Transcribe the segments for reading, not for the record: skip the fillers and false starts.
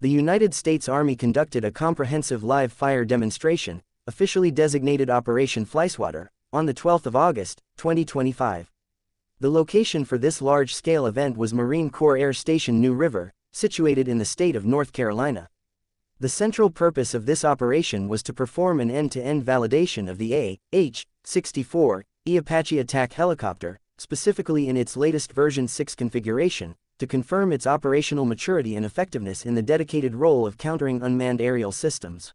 The United States Army conducted a comprehensive live fire demonstration, officially designated Operation Flyswatter, on the 12th of August, 2025. The location for this large-scale event was Marine Corps Air Station New River, situated in the state of North Carolina. The central purpose of this operation was to perform an end-to-end validation of the AH-64E Apache attack helicopter, specifically in its latest version 6 configuration, to confirm its operational maturity and effectiveness in the dedicated role of countering unmanned aerial systems.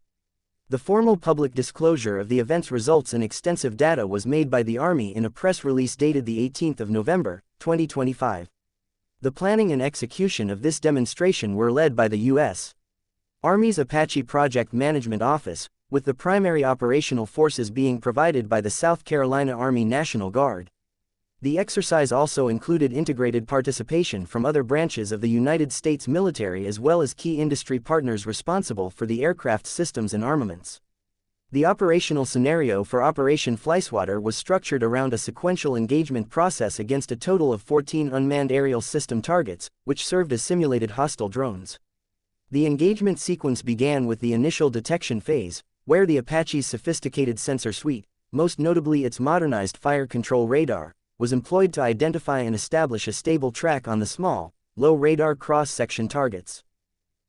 The formal public disclosure of the event's results and extensive data was made by the Army in a press release dated the 18th of November, 2025. The planning and execution of this demonstration were led by the U.S. Army's Apache Project Management Office, with the primary operational forces being provided by the South Carolina Army National Guard. The exercise also included integrated participation from other branches of the United States military as well as key industry partners responsible for the aircraft systems and armaments. The operational scenario for Operation Flyswatter was structured around a sequential engagement process against a total of 14 unmanned aerial system targets, which served as simulated hostile drones. The engagement sequence began with the initial detection phase, where the Apache's sophisticated sensor suite, most notably its modernized fire control radar, was employed to identify and establish a stable track on the small, low-radar cross-section targets.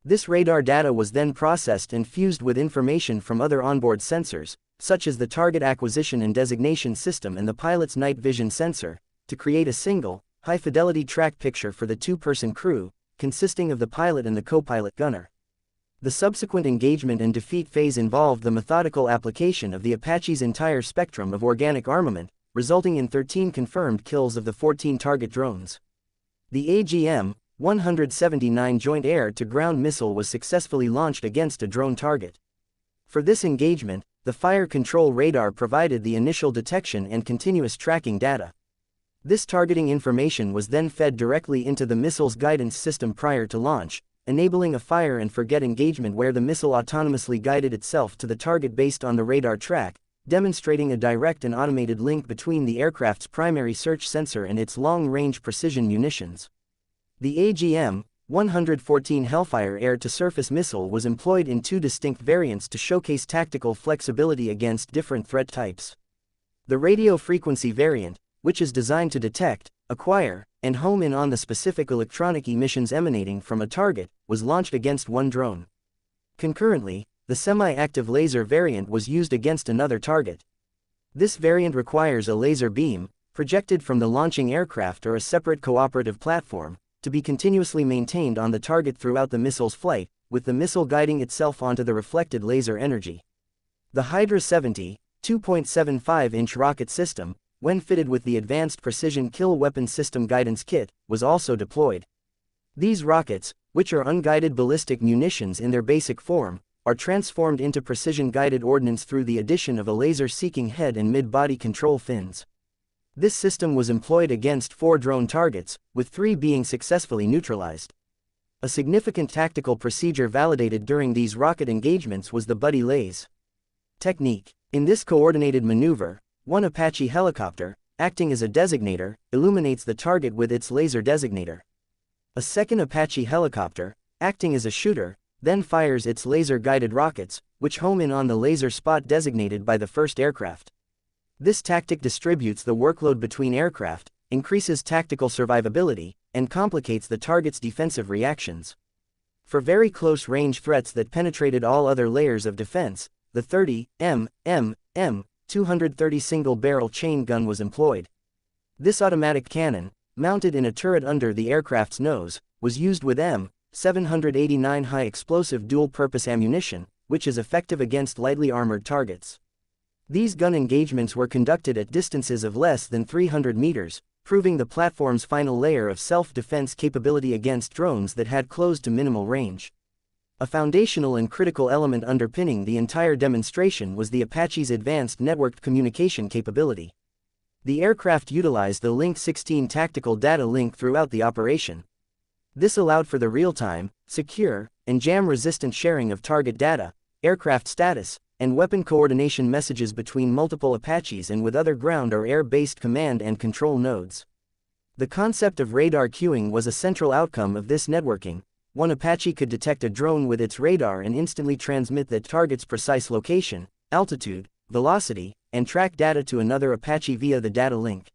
This radar data was then processed and fused with information from other onboard sensors, such as the Target Acquisition and Designation System and the pilot's night vision sensor, to create a single, high-fidelity track picture for the two-person crew, consisting of the pilot and the co-pilot gunner. The subsequent engagement and defeat phase involved the methodical application of the Apache's entire spectrum of organic armament, resulting in 13 confirmed kills of the 14 target drones. The AGM-179 Joint Air-to-Ground Missile was successfully launched against a drone target. For this engagement, the fire control radar provided the initial detection and continuous tracking data. This targeting information was then fed directly into the missile's guidance system prior to launch, enabling a fire-and-forget engagement where the missile autonomously guided itself to the target based on the radar track, demonstrating a direct and automated link between the aircraft's primary search sensor and its long-range precision munitions. The AGM-114 Hellfire air-to-surface missile was employed in two distinct variants to showcase tactical flexibility against different threat types. The radio frequency variant, which is designed to detect, acquire, and home in on the specific electronic emissions emanating from a target, was launched against one drone. Concurrently, the semi-active laser variant was used against another target. This variant requires a laser beam, projected from the launching aircraft or a separate cooperative platform, to be continuously maintained on the target throughout the missile's flight, with the missile guiding itself onto the reflected laser energy. The Hydra 70, 2.75-inch rocket system, when fitted with the Advanced Precision Kill Weapon System Guidance Kit, was also deployed. These rockets, which are unguided ballistic munitions in their basic form, are transformed into precision-guided ordnance through the addition of a laser-seeking head and mid-body control fins. This system was employed against 4 drone targets, with 3 being successfully neutralized. A significant tactical procedure validated during these rocket engagements was the buddy laze technique. In this coordinated maneuver, one Apache helicopter, acting as a designator, illuminates the target with its laser designator. A second Apache helicopter, acting as a shooter, then fires its laser-guided rockets, which home in on the laser spot designated by the first aircraft. This tactic distributes the workload between aircraft, increases tactical survivability, and complicates the target's defensive reactions. For very close-range threats that penetrated all other layers of defense, the 30 mm 230 single-barrel chain gun was employed. This automatic cannon, mounted in a turret under the aircraft's nose, was used with M789 high-explosive dual-purpose ammunition, which is effective against lightly armored targets. These gun engagements were conducted at distances of less than 300 meters, proving the platform's final layer of self-defense capability against drones that had close to minimal range. A foundational and critical element underpinning the entire demonstration was the Apache's advanced networked communication capability. The aircraft utilized the Link 16 tactical data link throughout the operation. This allowed for the real-time, secure, and jam-resistant sharing of target data, aircraft status, and weapon coordination messages between multiple Apaches and with other ground or air-based command and control nodes. The concept of radar queuing was a central outcome of this networking, one Apache could detect a drone with its radar and instantly transmit that target's precise location, altitude, velocity, and track data to another Apache via the data link.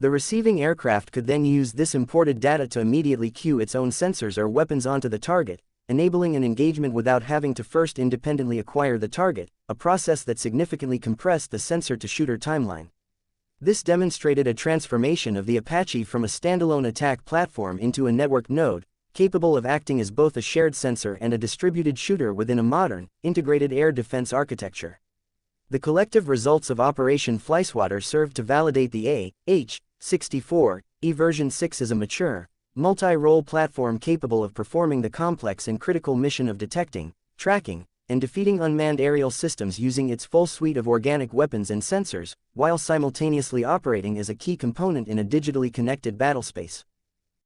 The receiving aircraft could then use this imported data to immediately cue its own sensors or weapons onto the target, enabling an engagement without having to first independently acquire the target, a process that significantly compressed the sensor-to-shooter timeline. This demonstrated a transformation of the Apache from a standalone attack platform into a network node, capable of acting as both a shared sensor and a distributed shooter within a modern, integrated air defense architecture. The collective results of Operation Flyswatter served to validate the AH-64E version 6 as a mature, multi-role platform capable of performing the complex and critical mission of detecting, tracking, and defeating unmanned aerial systems using its full suite of organic weapons and sensors, while simultaneously operating as a key component in a digitally connected battlespace.